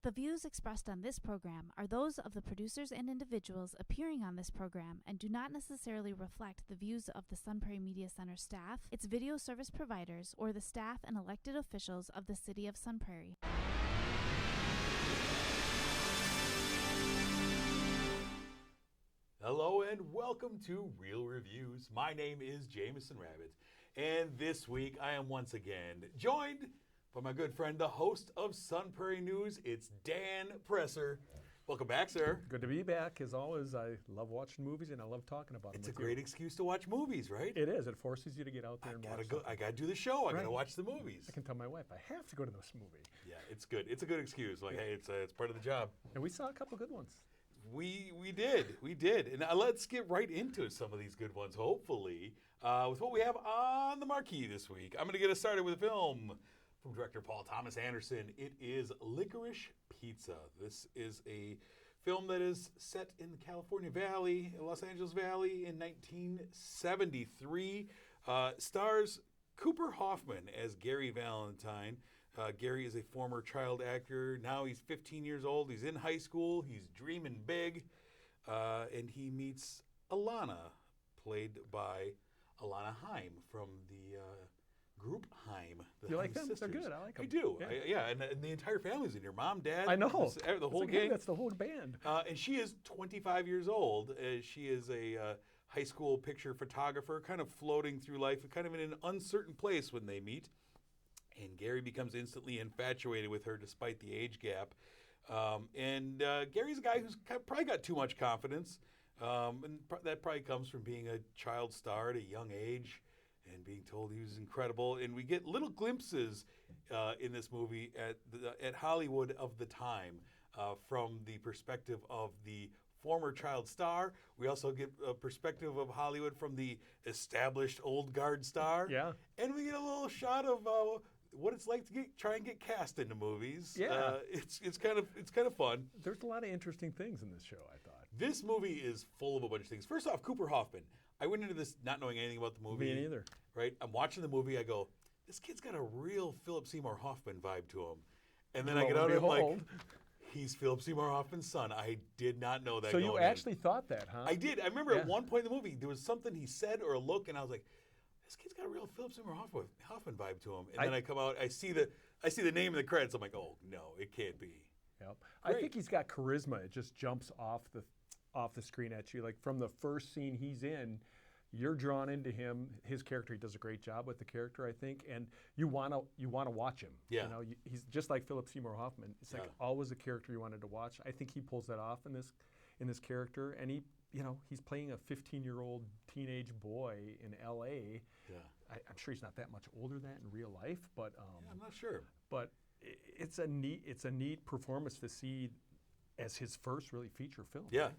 The views expressed on this program are those of the producers and individuals appearing on this program and do not necessarily reflect the views of the Sun Prairie Media Center staff, its video service providers, or the staff and elected officials of the City of Sun Prairie. Hello and welcome to Real Reviews. My name is Jameson Rabbit, and this week I am once again joined by my good friend, the host of Sun Prairie News. It's Dan Presser. Welcome back, sir. Good to be back. As always, I love watching movies and I love talking about them. It's a great excuse to watch movies, right? It is. It forces you to get out there and watch. I gotta do the show. I gotta Right. watch the movies. I can tell my wife I have to go to this movie. Yeah, it's good. It's a good excuse. Like, hey, it's part of the job. And we saw a couple good ones. We did, and let's get right into some of these good ones. Hopefully, with what we have on the marquee this week, I'm going to get us started with a film from director Paul Thomas Anderson. It is Licorice Pizza. This is a film that is set in the California Valley, Los Angeles Valley, in 1973. Stars Cooper Hoffman as Gary Valentine. Gary is a former child actor. Now he's 15 years old. He's in high school. He's dreaming big. And he meets Alana, played by Alana Haim from the group Haim. You like Haim them? sisters. They're good. I like them. I do. Yeah. And the entire family's in here. Mom, dad. I know. The whole gang. That's the whole band. And she is 25 years old. She is a high school picture photographer, kind of floating through life, kind of in an uncertain place when they meet. And Gary becomes instantly infatuated with her despite the age gap. Gary's a guy who's probably got too much confidence. That probably comes from being a child star at a young age and being told he was incredible. And we get little glimpses in this movie at Hollywood of the time from the perspective of the former child star. We also get a perspective of Hollywood from the established old guard star. Yeah. And we get a little shot of what it's like to try and get cast into movies. Yeah. It's kind of fun. There's a lot of interesting things in this show, I thought. This movie is full of a bunch of things. First off, Cooper Hoffman. I went into this not knowing anything about the movie. Me neither. Right? I'm watching the movie. I go, this kid's got a real Philip Seymour Hoffman vibe to him. And then I get out and I'm like, he's Philip Seymour Hoffman's son. I did not know that. So you actually thought that, huh? I did. I remember at one point in the movie, there was something he said or a look, and I was like, this kid's got a real Philip Seymour Hoffman vibe to him. And then I come out, I see the name in the credits. I'm like, oh no, it can't be. Yep. I think he's got charisma. It just jumps off the screen at you. Like from the first scene he's in, you're drawn into him. His character, he does a great job with the character, I think, and you wanna watch him. Yeah. You know, he's just like Philip Seymour Hoffman. It's like always a character you wanted to watch. I think he pulls that off in this character, and he's playing a 15-year-old teenage boy in L.A. Yeah. I'm sure he's not that much older than that in real life, but I'm not sure. But it's a neat performance to see as his first really feature film. Yeah.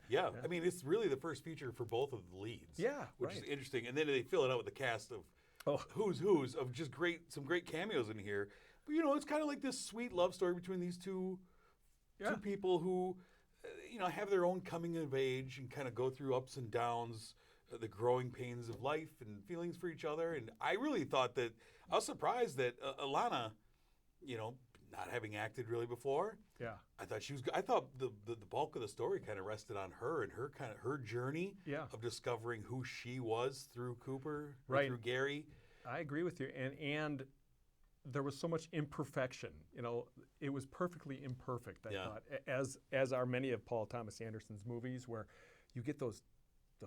I mean, it's really the first feature for both of the leads. Yeah, which is interesting. And then they fill it out with the cast of who's of just some great cameos in here. But it's kind of like this sweet love story between these two people who have their own coming of age and kind of go through ups and downs, the growing pains of life and feelings for each other. And I really thought that I was surprised that Alana, not having acted really before. Yeah. I thought the bulk of the story kind of rested on her and her journey of discovering who she was through Cooper, right, through Gary. I agree with you. And there was so much imperfection. It was perfectly imperfect, I thought, as are many of Paul Thomas Anderson's movies, where you get those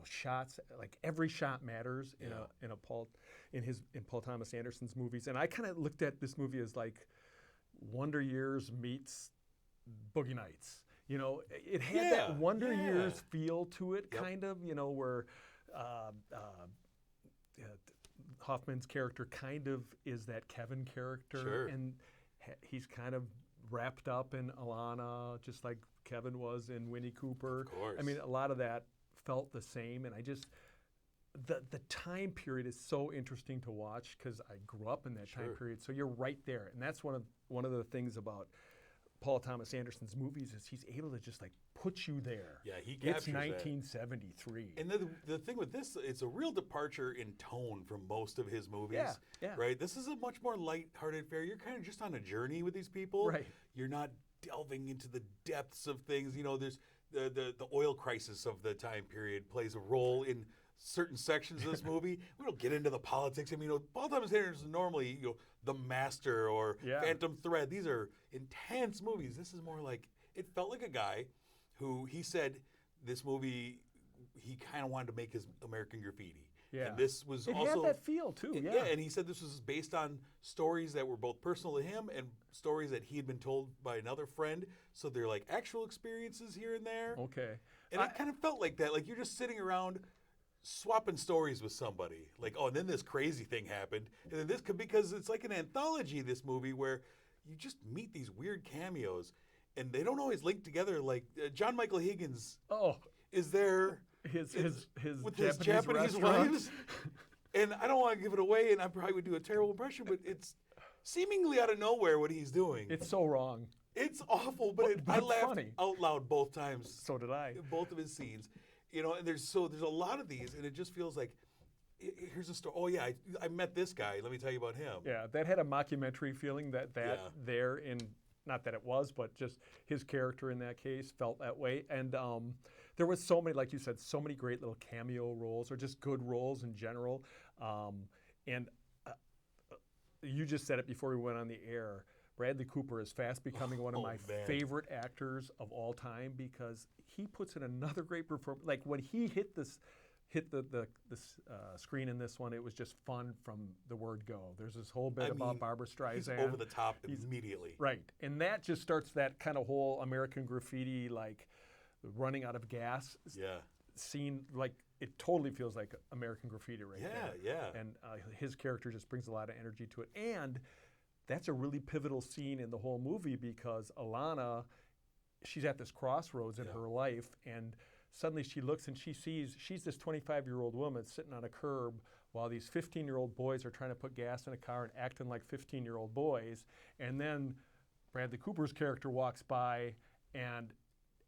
shots, like every shot matters in Paul Thomas Anderson's movies. And I kind of looked at this movie as like Wonder Years meets Boogie Nights. It had that Wonder Years feel to it, kind of, where Hoffman's character kind of is that Kevin character, and he's kind of wrapped up in Alana, just like Kevin was in Winnie Cooper. Of course. I mean, a lot of that felt the same, and I just the time period is so interesting to watch because I grew up in that time period. So you're right there, and that's one of the things about Paul Thomas Anderson's movies is he's able to just like put you there. Yeah, he captures It's 1973. And the thing with this, it's a real departure in tone from most of his movies. Yeah. Right? This is a much more light-hearted affair. You're kind of just on a journey with these people. Right. You're not delving into the depths of things. You know, there's the oil crisis of the time period plays a role in certain sections of this movie. We don't get into the politics. I mean, Paul Thomas Anderson is normally, The Master or Phantom Thread. These are intense movies. This is more like, it felt like a guy who he said this movie, he kind of wanted to make his American Graffiti. Yeah. And this was it also... had that feel, too, Yeah, and he said this was based on stories that were both personal to him and stories that he had been told by another friend. So they're like actual experiences here and there. Okay. And it kind of felt like that. Like you're just sitting around swapping stories with somebody. Like, oh, and then this crazy thing happened. And then this could, because it's like an anthology, this movie, where you just meet these weird cameos. And they don't always link together. Like John Michael Higgins is there... His with Japanese his Japanese restaurant. wives, and I don't want to give it away, and I probably would do a terrible impression, but it's seemingly out of nowhere what he's doing. It's so wrong. It's awful, but I it's laughed funny. out loud both times. So did I. Both of his scenes, and there's a lot of these, and it just feels like here's a story. Oh yeah, I met this guy. Let me tell you about him. Yeah, that had a mockumentary feeling that there in. Not that it was, but just his character in that case felt that way. And there was so many, like you said, so many great little cameo roles or just good roles in general. And you just said it before we went on the air. Bradley Cooper is fast becoming one of my favorite actors of all time because he puts in another great performance. Like when he hit the screen in this one, it was just fun from the word go. There's this whole bit about Barbra Streisand. He's over the top immediately. Right. And that just starts that kind of whole American Graffiti, like running out of gas scene. Like it totally feels like American Graffiti right there. Yeah. And his character just brings a lot of energy to it. And that's a really pivotal scene in the whole movie because Alana, she's at this crossroads in her life, and suddenly she looks and she's this 25-year-old woman sitting on a curb while these 15-year-old boys are trying to put gas in a car and acting like 15-year-old boys. And then Bradley Cooper's character walks by and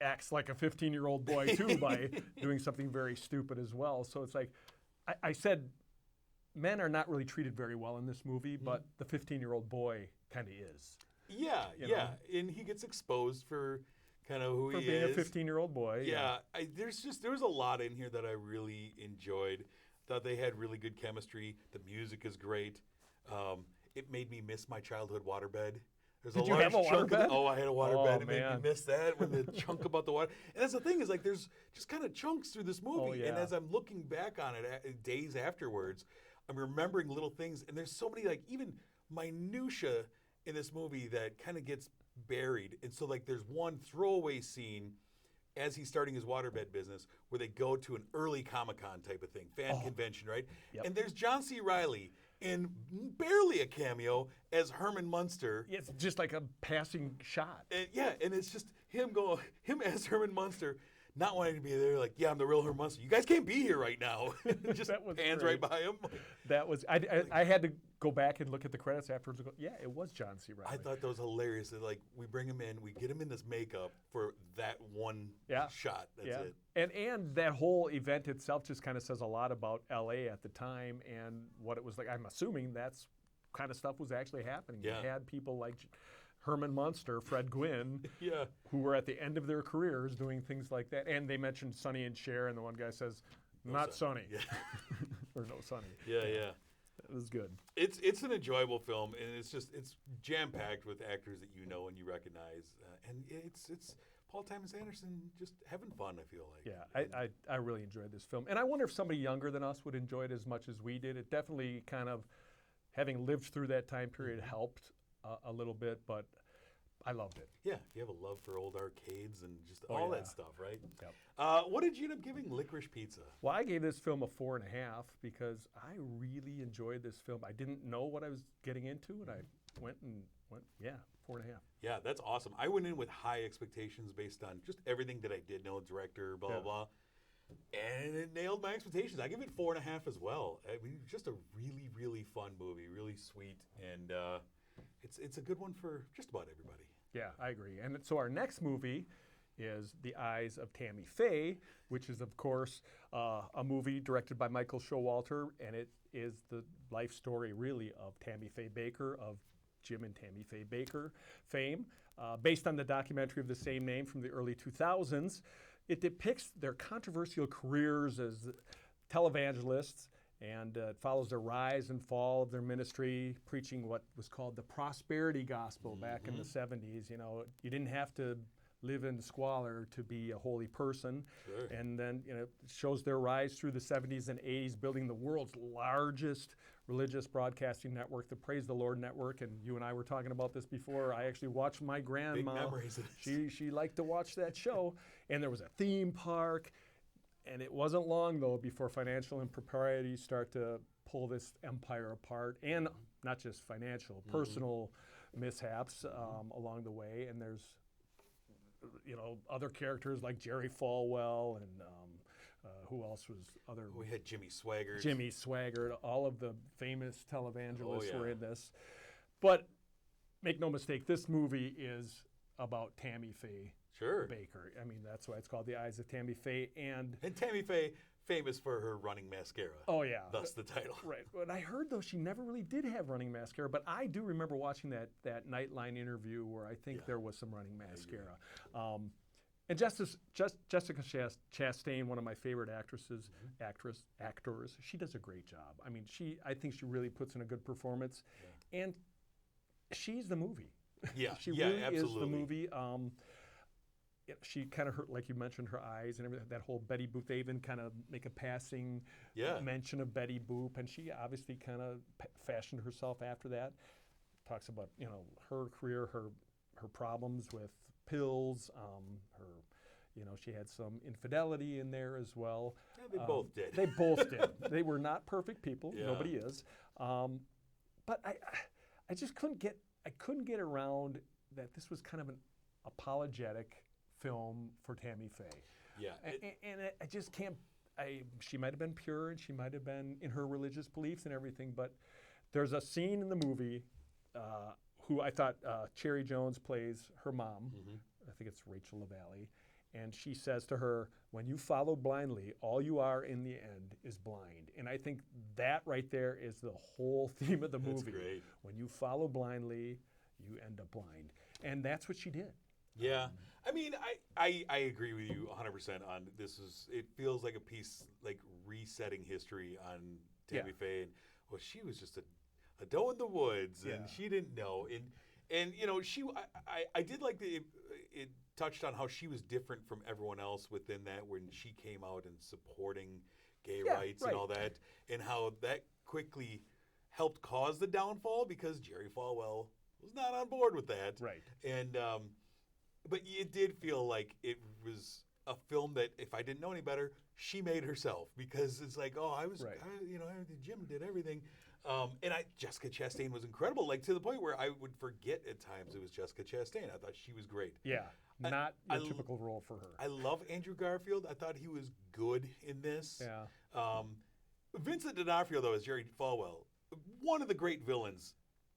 acts like a 15-year-old boy too by doing something very stupid as well. So it's like, I said men are not really treated very well in this movie, but the 15-year-old boy kind of is. Yeah, yeah. And he gets exposed for kind of who he is. For being a 15-year-old boy. Yeah. There was a lot in here that I really enjoyed. Thought they had really good chemistry. The music is great. It made me miss my childhood waterbed. Did you have a waterbed? Oh, I had a waterbed. It man. made me miss that when the chunk about the water. And that's the thing is like there's just kind of chunks through this movie. Oh, yeah. And as I'm looking back on it days afterwards, I'm remembering little things. And there's so many like even minutia in this movie that kind of gets buried. And so like there's one throwaway scene as he's starting his waterbed business where they go to an early Comic-Con type of thing, fan convention, right? Yep. And there's John C. Reilly in barely a cameo as Herman Munster. It's just like a passing shot. And and it's just him as Herman Munster, not wanting to be there, like, yeah, I'm the real Herman Munster. You guys can't be here right now. Just That was hands great. right by him. That was I had to go back and look at the credits afterwards and go, yeah, it was John C. Reilly. I thought that was hilarious. That like we bring him in, we get him in this makeup for that one shot. That's it. And that whole event itself just kind of says a lot about LA at the time and what it was like. I'm assuming that's kind of stuff was actually happening. Yeah. You had people like Herman Munster, Fred Gwynn, Yeah. who were at the end of their careers doing things like that. And they mentioned Sonny and Cher, and the one guy says, not Sonny. Yeah. Or no Sonny. Yeah. It was good. It's an enjoyable film, and it's jam packed with actors that you know and you recognize, and it's Paul Thomas Anderson just having fun. I feel like. Yeah, I really enjoyed this film, and I wonder if somebody younger than us would enjoy it as much as we did. It definitely kind of, having lived through that time period, helped a little bit, but I loved it. Yeah, you have a love for old arcades and just all that stuff, right? Yep. What did you end up giving Licorice Pizza? Well, I gave this film a 4.5 because I really enjoyed this film. I didn't know what I was getting into, and I went, 4.5. Yeah, that's awesome. I went in with high expectations based on just everything that I did know, director, blah, blah, blah. And it nailed my expectations. I give it 4.5 as well. I mean, just a really, really fun movie, really sweet, and it's a good one for just about everybody. Yeah, I agree. And so our next movie is The Eyes of Tammy Faye, which is, of course, a movie directed by Michael Showalter, and it is the life story, really, of Tammy Faye Baker, of Jim and Tammy Faye Baker fame, based on the documentary of the same name from the early 2000s. It depicts their controversial careers as televangelists, and it follows the rise and fall of their ministry, preaching what was called the prosperity gospel back in the 70s. You know, you didn't have to live in squalor to be a holy person. Sure. And then, you know, it shows their rise through the 70s and 80s, building the world's largest religious broadcasting network, the Praise the Lord Network. And you and I were talking about this before. I actually watched my grandma. Big memories of this. She liked to watch that show. And there was a theme park. And it wasn't long, though, before financial improprieties start to pull this empire apart. And not just financial, personal mishaps along the way. And there's, you know, other characters like Jerry Falwell and who else was other? We had Jimmy Swaggart. Jimmy Swaggart. All of the famous televangelists were yeah. in this. But make no mistake, this movie is about Tammy Faye Sure. Baker. I mean, that's why it's called The Eyes of Tammy Faye. And Tammy Faye, famous for her running mascara. oh yeah, Thus the title. right. But I heard though she never really did have running mascara. But I do remember watching that Nightline interview where I think there was some running mascara. And Jessica Chastain, one of my favorite actors. She does a great job. I mean, I think she really puts in a good performance, and she's the movie. Yeah, she really absolutely. is the movie. She kind of, like you mentioned, her eyes and everything. That whole Betty Boop. They even kind of make a passing mention of Betty Boop, and she obviously kind of fashioned herself after that. Talks about, you know, her career, her problems with pills, her, you know, she had some infidelity in there as well. Yeah, they both did. They both did. They were not perfect people. Yeah. Nobody is. But I just couldn't get around that this was kind of an apologetic film for Tammy Faye. Yeah. And I just can't. She might have been pure and she might have been in her religious beliefs and everything, but there's a scene in the movie who I thought Cherry Jones plays her mom. I think it's Rachel LaValle. And she says to her, when you follow blindly, all you are in the end is blind. And I think that right there is the whole theme of the movie. That's great. When you follow blindly, you end up blind. And that's what she did. Yeah. I mean, I agree with you 100% on this. It feels like a piece, like resetting history on Tammy Faye. And, well, she was just a doe in the woods, and she didn't know. And you know, I did like that it touched on how she was different from everyone else within that when she came out and supporting gay rights and all that, and how that quickly helped cause the downfall because Jerry Falwell was not on board with that. Right. And but it did feel like it was a film that, if I didn't know any better, she made herself, because it's like, oh, Jim did everything. And Jessica Chastain was incredible, like to the point where I would forget at times it was Jessica Chastain. I thought she was great. Yeah, not a typical role for her. I love Andrew Garfield. I thought he was good in this. Yeah. Vincent D'Onofrio, though, as Jerry Falwell, one of the great villains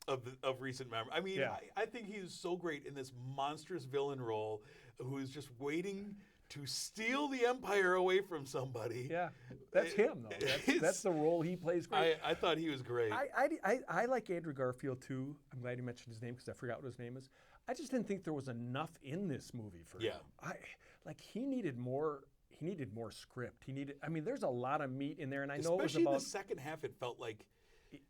of recent memory. I mean, I think he is so great in this monstrous villain role, who is just waiting to steal the empire away from somebody. Yeah, that's him, though. That's the role he plays great. I thought he was great. I like Andrew Garfield, too. I'm glad you mentioned his name because I forgot what his name is. I just didn't think there was enough in this movie for him. He needed more. He needed more script. There's a lot of meat in there, and I know it was especially about in the second half. It felt like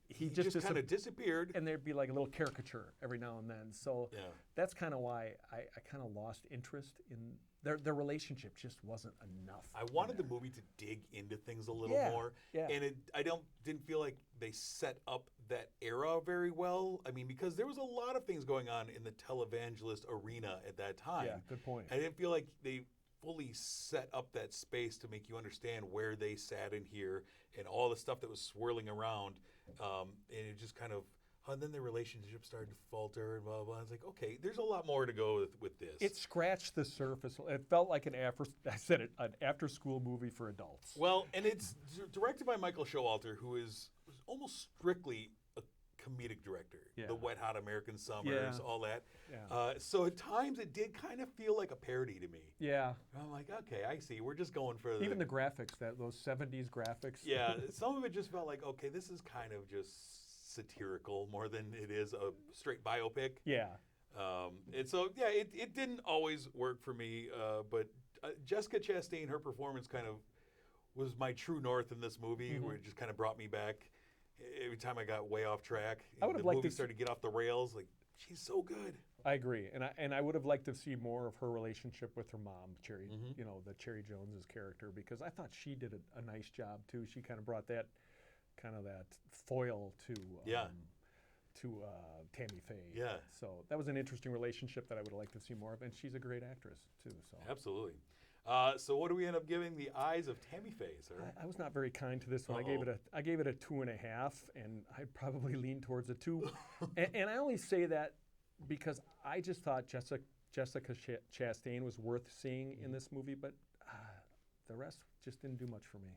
he just kind of disappeared, and there'd be like a little caricature every now and then. So that's kind of why I kind of lost interest in their relationship. Just wasn't enough. I wanted the movie to dig into things a little more, and I didn't feel like they set up that era very well. I mean, because there was a lot of things going on in the televangelist arena at that time. Yeah, good point. I didn't feel like they fully set up that space to make you understand where they sat in here and all the stuff that was swirling around. And it just kind of, and then the relationship started to falter and blah, blah, blah. I was like, okay, there's a lot more to go with this. It scratched the surface. It felt like an after-school movie for adults. Well, and it's directed by Michael Showalter, who was almost strictly a comedic director. The Wet Hot American Summers, all that. Yeah. So at times it did kind of feel like a parody to me. Yeah. I'm like, okay, I see. We're just going for even the graphics, those 70s graphics. Yeah, some of it just felt like, okay, this is kind of just satirical more than it is a straight biopic. Yeah. And so, yeah, it didn't always work for me, but Jessica Chastain, her performance kind of was my true north in this movie, where it just kind of brought me back every time I got way off track. I would have the liked movie to started to get off the rails. Like, she's so good. I agree, and I would have liked to see more of her relationship with her mom, Cherry. You know, the Cherry Jones's character, because I thought she did a nice job too. She kind of brought that foil to Tammy Faye. Yeah. So that was an interesting relationship that I would have liked to see more of, and she's a great actress too. So Absolutely. So what do we end up giving the Eyes of Tammy Faye, sir? I was not very kind to this one. I gave it a 2.5, and I'd probably lean towards a 2. and I only say that because I just thought Jessica Chastain was worth seeing in this movie, but the rest just didn't do much for me.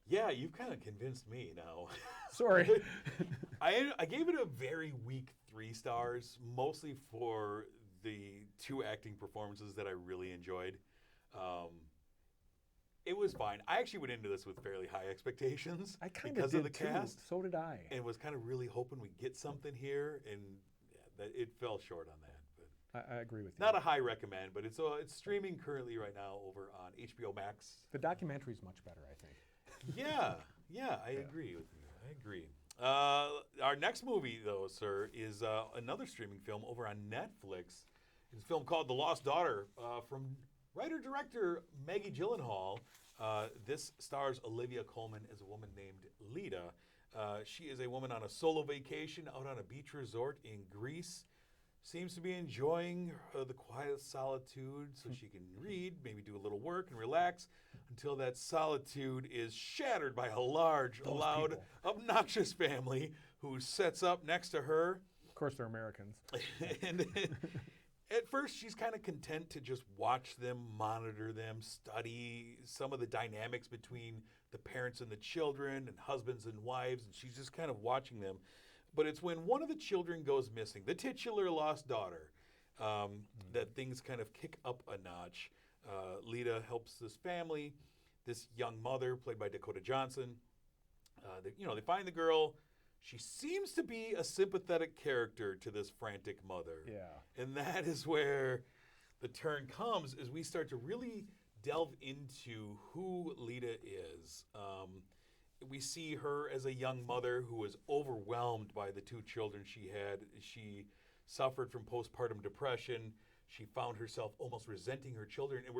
Yeah, you've kind of convinced me now. Sorry. I gave it a very weak 3 stars, mostly for the 2 acting performances that I really enjoyed. It was fine. I actually went into this with fairly high expectations because of the cast. So did I. And was kind of really hoping we'd get something here, and that it fell short on that. But I agree with you. not a high recommend, but it's streaming currently right now over on HBO Max. The documentary is much better, I think. Yeah, I agree with you. I agree. Our next movie, though, sir, is another streaming film over on Netflix. It's a film called The Lost Daughter from writer-director Maggie Gyllenhaal. This stars Olivia Colman as a woman named Lita. She is a woman on a solo vacation out on a beach resort in Greece. Seems to be enjoying the quiet solitude so she can read, maybe do a little work and relax until that solitude is shattered by a large, loud, obnoxious family who sets up next to her. Of course, they're Americans. And at first, she's kind of content to just watch them, monitor them, study some of the dynamics between the parents and the children and husbands and wives, and she's just kind of watching them. But it's when one of the children goes missing, the titular lost daughter, that things kind of kick up a notch. Lita helps this family, this young mother, played by Dakota Johnson. They find the girl. She seems to be a sympathetic character to this frantic mother. Yeah. And that is where the turn comes, as we start to really delve into who Lita is. We see her as a young mother who was overwhelmed by the 2 children she had. She suffered from postpartum depression. She found herself almost resenting her children. And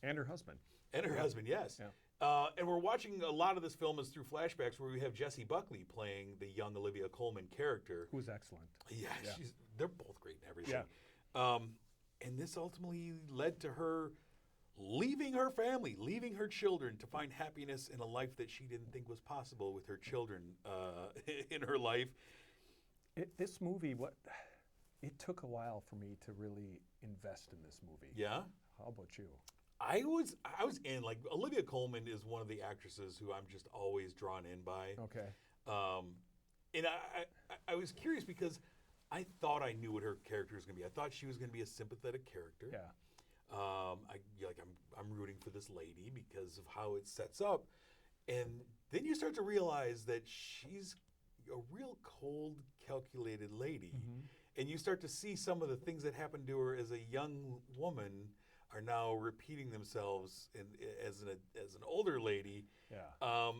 And her husband. And her husband, yes. Yeah. And we're watching a lot of this film is through flashbacks where we have Jessie Buckley playing the young Olivia Colman character. Who's excellent. Yeah. They're both great in everything. Yeah. And this ultimately led to her leaving her family, leaving her children to find happiness in a life that she didn't think was possible with her children in her life. This movie, it took a while for me to really invest in this movie. Yeah? How about you? I was in, like, Olivia Colman is one of the actresses who I'm just always drawn in by. Okay. And I was curious because I thought I knew what her character was going to be. I thought she was going to be a sympathetic character. Yeah. I'm rooting for this lady because of how it sets up. And then you start to realize that she's a real cold, calculated lady. Mm-hmm. And you start to see some of the things that happened to her as a young woman are now repeating themselves as an older lady. Yeah.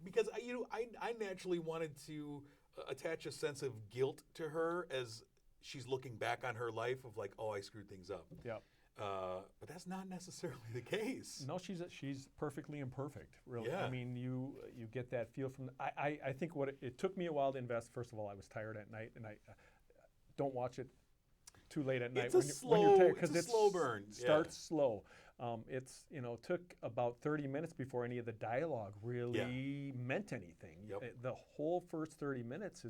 Because I naturally wanted to attach a sense of guilt to her as she's looking back on her life of like, oh, I screwed things up. Yep. But that's not necessarily the case. No, she's perfectly imperfect. Really. Yeah. I mean, you get that feel from. I think what it took me a while to invest. First of all, I was tired at night, and I don't watch it too late at night when you're tired, because it's a slow burn. Starts slow. It's took about 30 minutes before any of the dialogue really meant anything. Yep. The whole first 30 minutes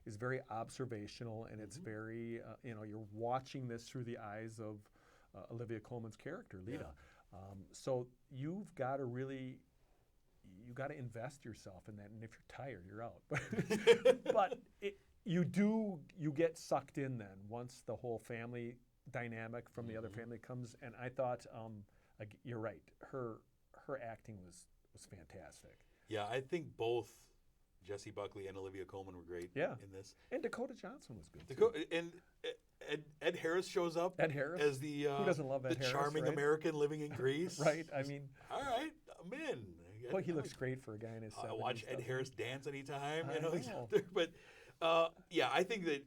is very observational, and it's very you're watching this through the eyes of Olivia Colman's character, Lita. Yeah. So you've got to really invest yourself in that, and if you're tired, you're out. But you get sucked in then once the whole family dynamic from the other family comes. And I thought, you're right, her acting was fantastic. Yeah, I think both Jessie Buckley and Olivia Colman were great in this. And Dakota Johnson was good too. And Ed Harris shows up Ed Harris? as the Who doesn't love Ed Harris, charming right? American living in Greece. Right, I mean. All right, I'm in. Well, he looks great for a guy in his 70s. I watch Ed Harris dance anytime. I know. But yeah, I think that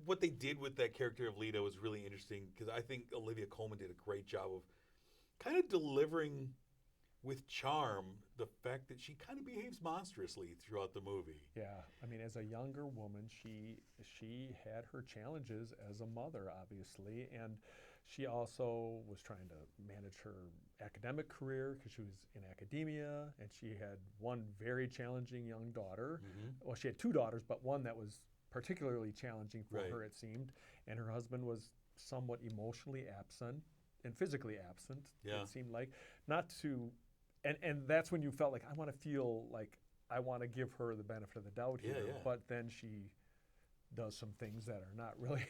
what they did with that character of Lita was really interesting because I think Olivia Colman did a great job of kind of delivering with charm the fact that she kind of behaves monstrously throughout the movie. Yeah, I mean, as a younger woman, she had her challenges as a mother, obviously, and she also was trying to manage her academic career because she was in academia, and she had one very challenging young daughter. Mm-hmm. Well, she had two daughters, but one that was particularly challenging for her, it seemed, and her husband was somewhat emotionally absent and physically absent, it seemed like. Not to, and that's when you felt like, I want to feel like I want to give her the benefit of the doubt here, but then she does some things that are not really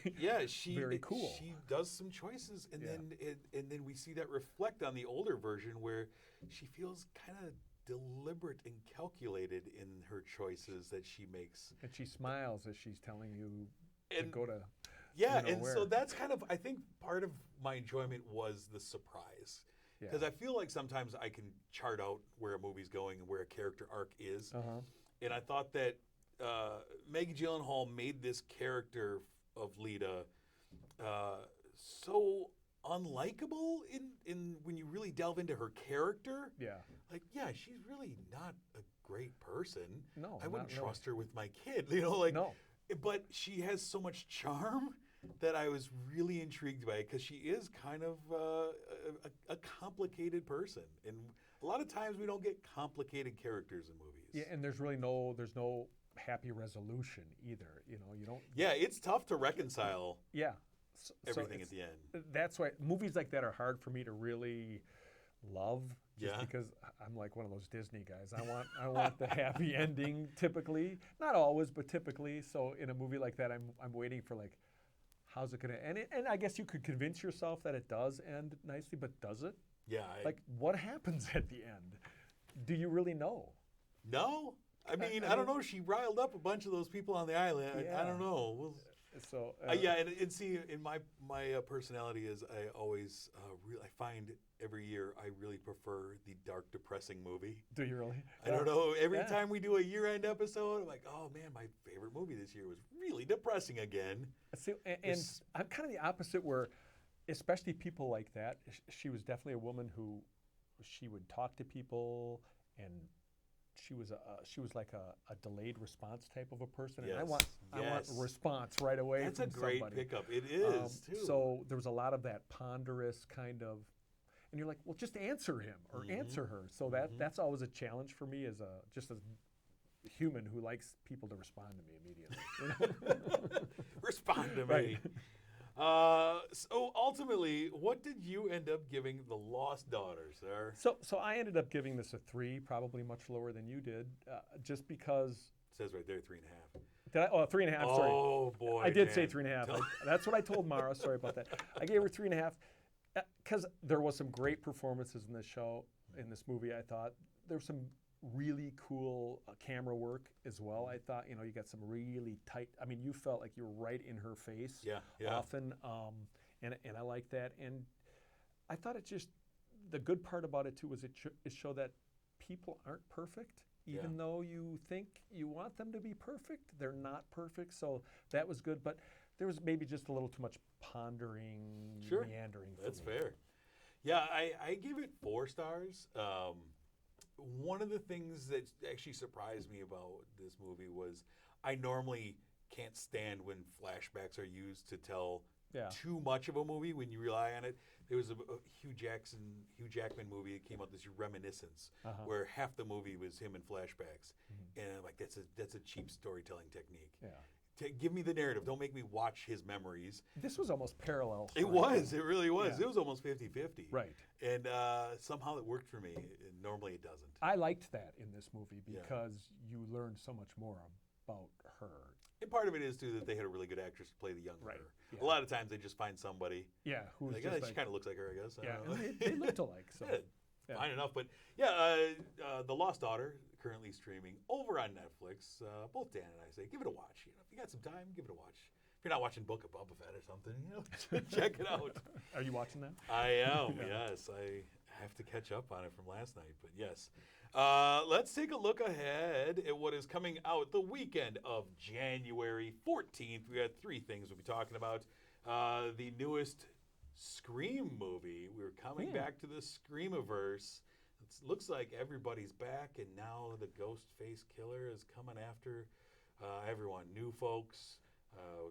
very cool. She does some choices, and then we see that reflect on the older version where she feels kind of deliberate and calculated in her choices that she makes. And she smiles as she's telling you to go to so that's kind of, I think part of my enjoyment was the surprise. Because I feel like sometimes I can chart out where a movie's going and where a character arc is. And I thought that Maggie Gyllenhaal made this character of Lita so unlikable in when you really delve into her character. Like, she's really not a great person. No, I wouldn't trust her with my kid. You know, like, but she has so much charm that I was really intrigued by it because she is kind of a complicated person, and a lot of times we don't get complicated characters in movies. Yeah, and there's no happy resolution either. You know, you don't. Yeah, it's tough to reconcile. Everything so at the end. That's why movies like that are hard for me to really love. Just because I'm like one of those Disney guys. I want the happy ending typically, not always, but typically. So in a movie like that, I'm waiting for like, how's it gonna end? And I guess you could convince yourself that it does end nicely, but does it? Yeah. Like, what happens at the end? Do you really know? No. I mean, I don't know. She riled up a bunch of those people on the island. I don't know. So and see, in my personality is I always I find every year I really prefer the dark, depressing movie. Do you really? I don't know. Every time we do a year-end episode, I'm like, oh man, my favorite movie this year was really depressing again. See, and I'm kind of the opposite, where especially people like that. She was definitely a woman who she would talk to people, and she was like a delayed response type of a person, and I want a response right away. That's from a great somebody. pickup. It is too. So there was a lot of that ponderous kind of, and you're like, well, just answer him or answer her. So that's always a challenge for me as a human who likes people to respond to me immediately. Respond to me. So ultimately, what did you end up giving The Lost Daughters, sir? So I ended up giving this a 3, probably much lower than you did, just because. It says right there 3.5. Did I? Oh, 3.5. Sorry. Oh boy. I did say 3.5. That's what I told Mara. Sorry about that. I gave her 3.5 because there was some great performances in this movie. I thought there was some really cool camera work as well. I thought, you got some really tight. I mean, you felt like you were right in her face. Often, and I like that. And I thought the good part about it too was it showed that people aren't perfect. Even though you think you want them to be perfect, they're not perfect. So that was good. But there was maybe just a little too much pondering, meandering. That's fair. Yeah, I give it 4 stars. One of the things that actually surprised me about this movie was I normally can't stand when flashbacks are used to tell too much of a movie when you rely on it. There was a Hugh Jackman movie that came out this year, Reminiscence, where half the movie was him in flashbacks. And I'm like, that's a cheap storytelling technique. Give me the narrative. Don't make me watch his memories. This was almost parallel. It was. It really was. It was almost 50-50. Right. And somehow it worked for me. Normally it doesn't. I liked that in this movie because you learned so much more about her. And part of it is, too, that they had a really good actress to play the younger her. A lot of times they just find somebody. Who's like, just she kind of looks like her, I guess. And they looked alike. So. fine enough. But The Lost Daughter, currently streaming over on Netflix. Both Dan and I say, give it a watch. If you got some time, give it a watch. If you're not watching Book of Boba Fett or something, check it out. Are you watching that? I am, yes. I have to catch up on it from last night, but yes. Let's take a look ahead at what is coming out the weekend of January 14th. We got 3 things we'll be talking about. The newest Scream movie. We're coming back to the Screamiverse. It looks like everybody's back, and now the ghost face killer is coming after everyone. New folks,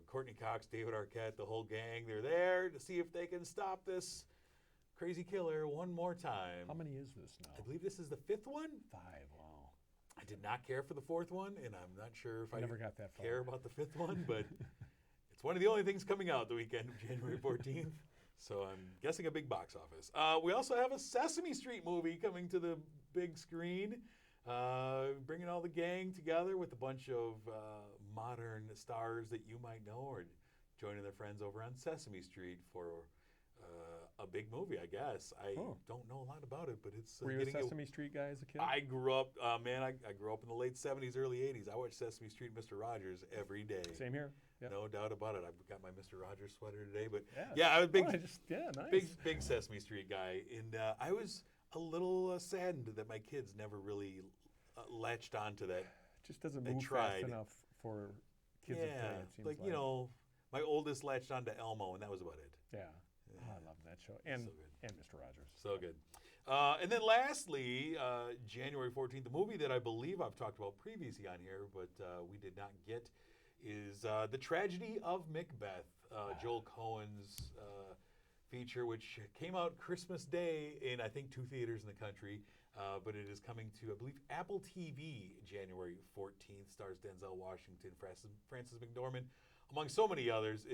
Courtney Cox, David Arquette, the whole gang. They're there to see if they can stop this crazy killer one more time. How many is this now? I believe this is the 5th one. 5, wow. I did not care for the 4th one, and I'm not sure if I never got that far. care about the 5th one, but it's one of the only things coming out the weekend of January 14th. So I'm guessing a big box office. We also have a Sesame Street movie coming to the big screen, bringing all the gang together with a bunch of modern stars that you might know, or joining their friends over on Sesame Street for a big movie, I guess. I don't know a lot about it, but it's Were you a Sesame Street guy as a kid? I grew up, I grew up in the late 70s, early 80s. I watched Sesame Street and Mr. Rogers every day. Same here. Yep. No doubt about it. I've got my Mr. Rogers sweater today, but I was big, nice. big Sesame Street guy, and I was a little saddened that my kids never really latched onto that. Just doesn't move fast enough for kids to play. It seems like my oldest latched onto Elmo, and that was about it. Yeah. Oh, I love that show, and Mr. Rogers. So good. And then lastly, January 14th, the movie that I believe I've talked about previously on here, but we did not get, is The Tragedy of Macbeth, Joel Coen's feature, which came out Christmas Day in, I think, 2 theaters in the country, but it is coming to, I believe, Apple TV January 14th. Stars Denzel Washington, Frances McDormand, among so many others.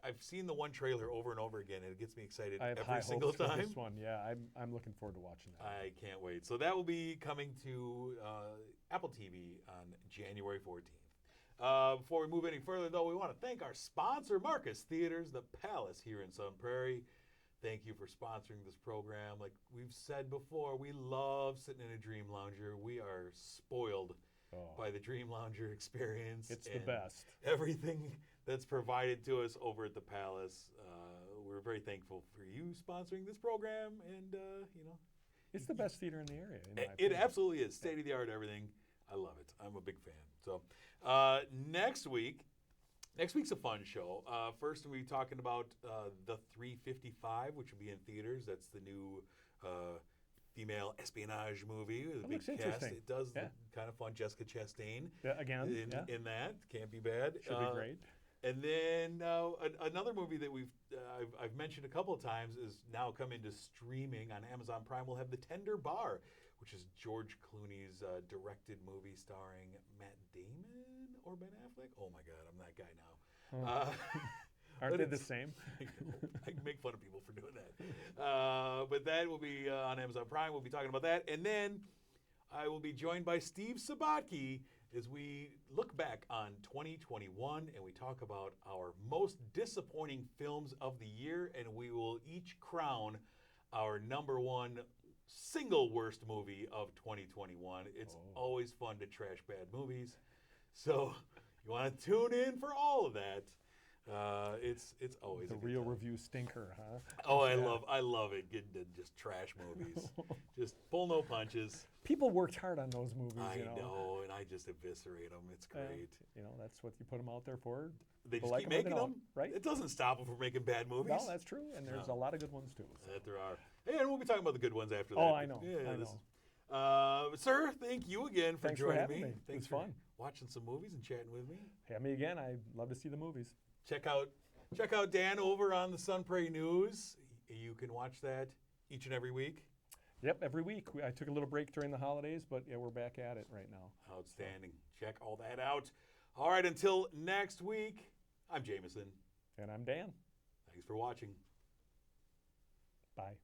I've seen the one trailer over and over again, and it gets me excited every single time. For this one, yeah, I'm looking forward to watching that. I can't wait. So that will be coming to Apple TV on January 14th. Before we move any further, though, we want to thank our sponsor, Marcus Theaters, the Palace here in Sun Prairie. Thank you for sponsoring this program. Like we've said before, we love sitting in a Dream Lounger. We are spoiled by the Dream Lounger experience. It's the best. Everything that's provided to us over at the Palace. We're very thankful for you sponsoring this program, and it's the best theater in the area. It absolutely is. State of the art, everything. I love it. I'm a big fan. So next week's a fun show. First, we'll be talking about The 355, which will be in theaters. That's the new female espionage movie with a big cast. It does look kind of fun. Jessica Chastain in that. Can't be bad. Should be great. And then another movie that I've mentioned a couple of times is now come into streaming on Amazon Prime. We'll have The Tender Bar, which is George Clooney's directed movie starring Matt Damon or Ben Affleck. Oh my God, I'm that guy now. Aren't they the same? I make fun of people for doing that. But that will be on Amazon Prime. We'll be talking about that. And then I will be joined by Steve Sabatke as we look back on 2021 and we talk about our most disappointing films of the year, and we will each crown our number one single worst movie of 2021. It's always fun to trash bad movies. So you want to tune in for all of that. It's always the a good real time. review stinker, huh? Oh, I love it. Getting to just trash movies, just pull no punches. People worked hard on those movies. I know, and I just eviscerate them. It's great. That's what you put them out there for. They just keep making them, right? It doesn't stop them from making bad movies. No, that's true, and there's a lot of good ones too. So. That there are. And we'll be talking about the good ones after that. Oh, I know. Yeah, I know. Sir, thank you again for Thanks joining for having me. Thanks it's for fun. Watching some movies and chatting with me. Have me again. I love to see the movies. Check out Dan over on the Sun Prairie News. You can watch that each and every week. Yep, every week. I took a little break during the holidays, but we're back at it right now. Outstanding. Check all that out. All right, until next week, I'm Jameson. And I'm Dan. Thanks for watching. Bye.